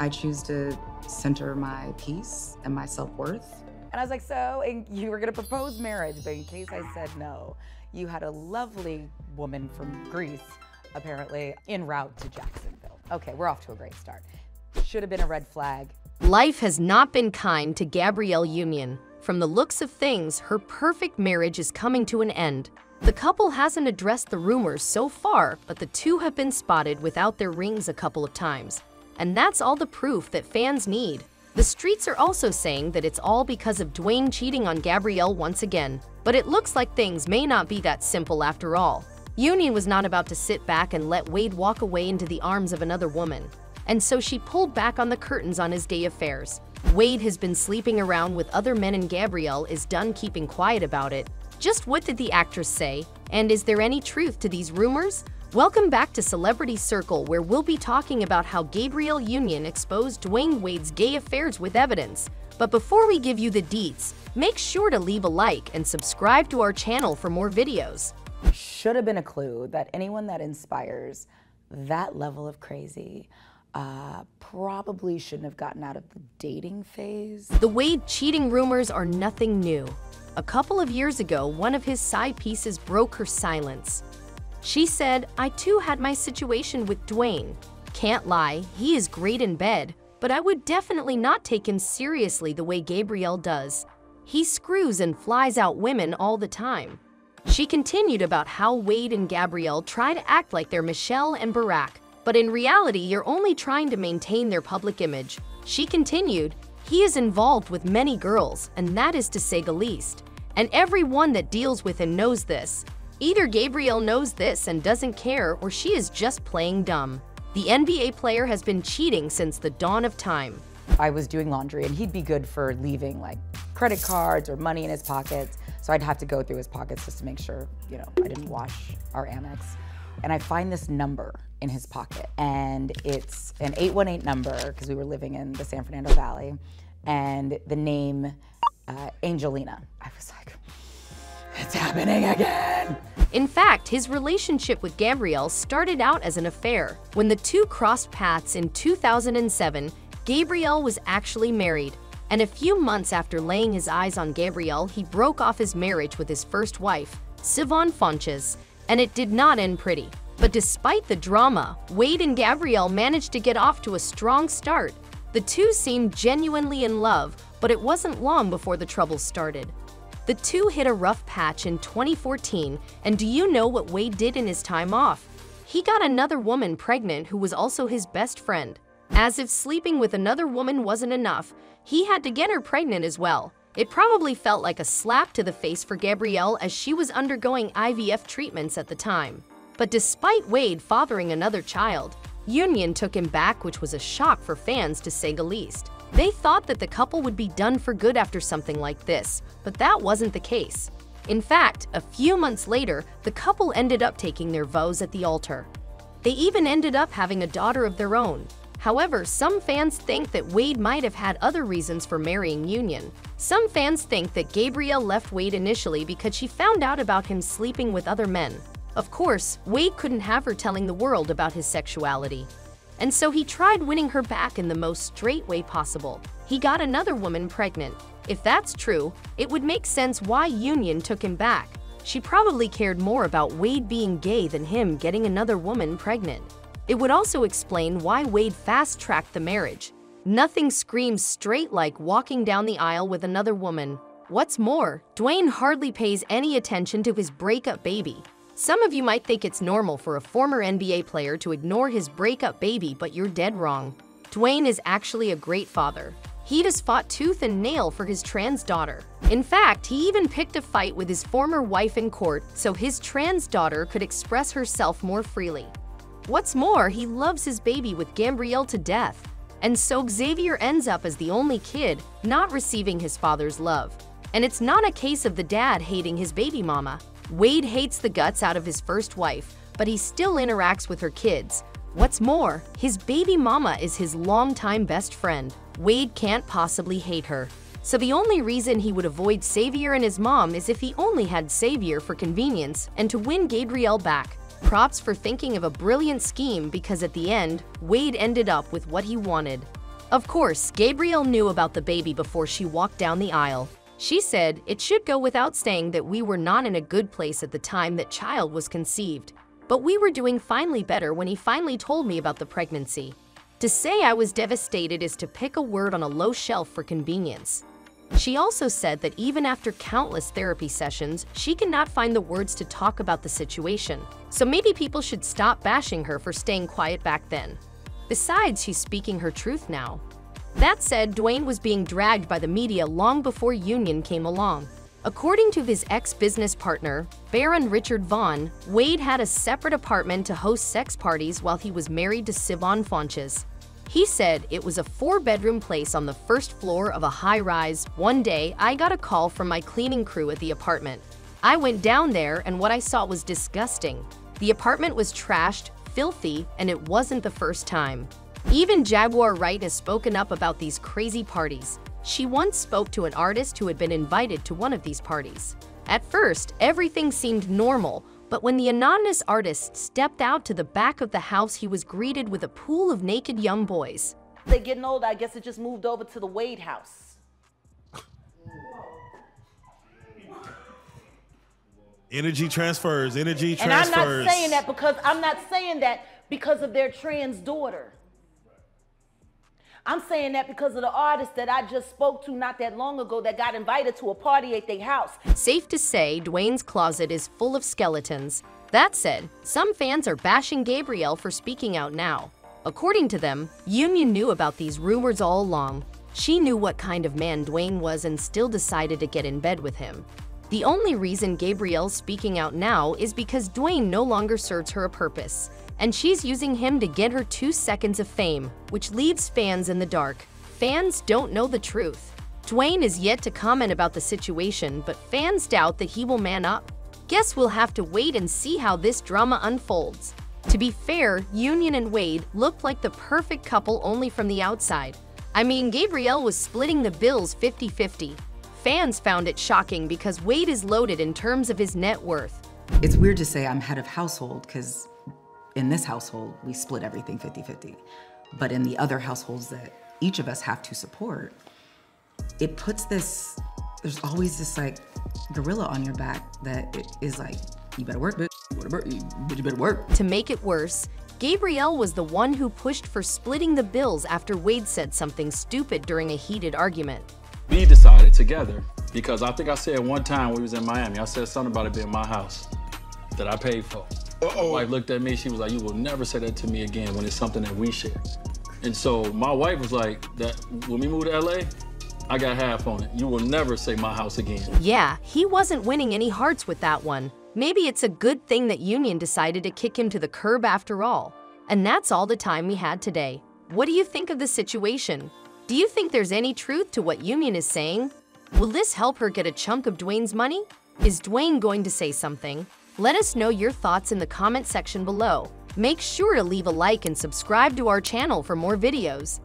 I choose to center my peace and my self-worth. And I was like, so, and you were gonna propose marriage, but in case I said no, you had a lovely woman from Greece, apparently, en route to Jacksonville. Okay, we're off to a great start. Should have been a red flag. Life has not been kind to Gabrielle Union. From the looks of things, her perfect marriage is coming to an end. The couple hasn't addressed the rumors so far, but the two have been spotted without their rings a couple of times. And that's all the proof that fans need. The streets are also saying that it's all because of Dwyane cheating on Gabrielle once again. But it looks like things may not be that simple after all. Union was not about to sit back and let Wade walk away into the arms of another woman. And so she pulled back on the curtains on his gay affairs. Wade has been sleeping around with other men and Gabrielle is done keeping quiet about it. Just what did the actress say? And is there any truth to these rumors? Welcome back to Celebrity Circle, where we'll be talking about how Gabrielle Union exposed Dwyane Wade's gay affairs with evidence. But before we give you the deets, make sure to leave a like and subscribe to our channel for more videos. Should have been a clue that anyone that inspires that level of crazy probably shouldn't have gotten out of the dating phase. The Wade cheating rumors are nothing new. A couple of years ago, one of his side pieces broke her silence. She said, "I too had my situation with Dwyane. Can't lie, he is great in bed, but I would definitely not take him seriously the way Gabrielle does. He screws and flies out women all the time." She continued about how Wade and Gabrielle try to act like they're Michelle and Barack, but in reality, you're only trying to maintain their public image. She continued, "He is involved with many girls, and that is to say the least. And everyone that deals with him knows this. Either Gabrielle knows this and doesn't care, or she is just playing dumb." The NBA player has been cheating since the dawn of time. I was doing laundry and he'd be good for leaving like credit cards or money in his pockets. So I'd have to go through his pockets just to make sure, you know, I didn't wash our Amex. And I find this number in his pocket, and it's an 818 number because we were living in the San Fernando Valley, and the name Angelina. I was like, it's happening again. In fact, his relationship with Gabrielle started out as an affair. When the two crossed paths in 2007, Gabrielle was actually married. And a few months after laying his eyes on Gabrielle, he broke off his marriage with his first wife, Siobhan Funches, and it did not end pretty. But despite the drama, Wade and Gabrielle managed to get off to a strong start. The two seemed genuinely in love, but it wasn't long before the troubles started. The two hit a rough patch in 2014, and do you know what Wade did in his time off? He got another woman pregnant who was also his best friend. As if sleeping with another woman wasn't enough, he had to get her pregnant as well. It probably felt like a slap to the face for Gabrielle as she was undergoing IVF treatments at the time. But despite Wade fathering another child, Union took him back, which was a shock for fans to say the least. They thought that the couple would be done for good after something like this, but that wasn't the case. In fact, a few months later, the couple ended up taking their vows at the altar. They even ended up having a daughter of their own. However, some fans think that Wade might have had other reasons for marrying Union. Some fans think that Gabrielle left Wade initially because she found out about him sleeping with other men. Of course, Wade couldn't have her telling the world about his sexuality. And so he tried winning her back in the most straight way possible. He got another woman pregnant. If that's true, it would make sense why Union took him back. She probably cared more about Wade being gay than him getting another woman pregnant. It would also explain why Wade fast-tracked the marriage. Nothing screams straight like walking down the aisle with another woman. What's more, Dwyane hardly pays any attention to his breakup baby. Some of you might think it's normal for a former NBA player to ignore his breakup baby, but you're dead wrong. Dwyane is actually a great father. He has fought tooth and nail for his trans daughter. In fact, he even picked a fight with his former wife in court so his trans daughter could express herself more freely. What's more, he loves his baby with Gabrielle to death. And so Xavier ends up as the only kid, not receiving his father's love. And it's not a case of the dad hating his baby mama. Wade hates the guts out of his first wife, but he still interacts with her kids. What's more, his baby mama is his longtime best friend. Wade can't possibly hate her. So the only reason he would avoid Xavier and his mom is if he only had Xavier for convenience and to win Gabrielle back. Props for thinking of a brilliant scheme, because at the end, Wade ended up with what he wanted. Of course, Gabrielle knew about the baby before she walked down the aisle. She said it should go without saying that we were not in a good place at the time that child was conceived, but we were doing finally better when he finally told me about the pregnancy. To say I was devastated is to pick a word on a low shelf for convenience. She also said that even after countless therapy sessions, she cannot find the words to talk about the situation. So maybe people should stop bashing her for staying quiet back then. Besides, she's speaking her truth now. That said, Dwyane was being dragged by the media long before Union came along. According to his ex-business partner, Baron Richard Vaughn, Wade had a separate apartment to host sex parties while he was married to Siobhan Fonches. He said it was a 4-bedroom place on the first floor of a high-rise. One day, I got a call from my cleaning crew at the apartment. I went down there and what I saw was disgusting. The apartment was trashed, filthy, and it wasn't the first time. Even Jaguar Wright has spoken up about these crazy parties. She once spoke to an artist who had been invited to one of these parties. At first, everything seemed normal, but when the anonymous artist stepped out to the back of the house, he was greeted with a pool of naked young boys. They're getting older. I guess it just moved over to the Wade house. Energy transfers, energy And transfers. I'm not saying that because of their trans daughter. I'm saying that because of the artist that I just spoke to not that long ago that got invited to a party at their house. Safe to say, Dwyane's closet is full of skeletons. That said, some fans are bashing Gabrielle for speaking out now. According to them, Union knew about these rumors all along. She knew what kind of man Dwyane was and still decided to get in bed with him. The only reason Gabrielle's speaking out now is because Dwyane no longer serves her a purpose, and she's using him to get her 2 seconds of fame, which leaves fans in the dark. Fans don't know the truth. Dwyane is yet to comment about the situation, but fans doubt that he will man up. Guess we'll have to wait and see how this drama unfolds. To be fair, Union and Wade looked like the perfect couple only from the outside. I mean, Gabrielle was splitting the bills 50-50. Fans found it shocking because Wade is loaded in terms of his net worth. It's weird to say I'm head of household because in this household, we split everything 50-50. But in the other households that each of us have to support, it puts this, there's always this like gorilla on your back that is like, you better work, bitch. You better work. To make it worse, Gabrielle was the one who pushed for splitting the bills after Wade said something stupid during a heated argument. We decided together, because I think I said one time when we was in Miami, I said something about it being my house that I paid for. My wife looked at me, she was like, you will never say that to me again when it's something that we share. And so my wife was like, that when we moved to LA, I got half on it. You will never say my house again. Yeah, he wasn't winning any hearts with that one. Maybe it's a good thing that Union decided to kick him to the curb after all. And that's all the time we had today. What do you think of the situation? Do you think there's any truth to what Union is saying? Will this help her get a chunk of Dwyane's money? Is Dwyane going to say something? Let us know your thoughts in the comment section below. Make sure to leave a like and subscribe to our channel for more videos.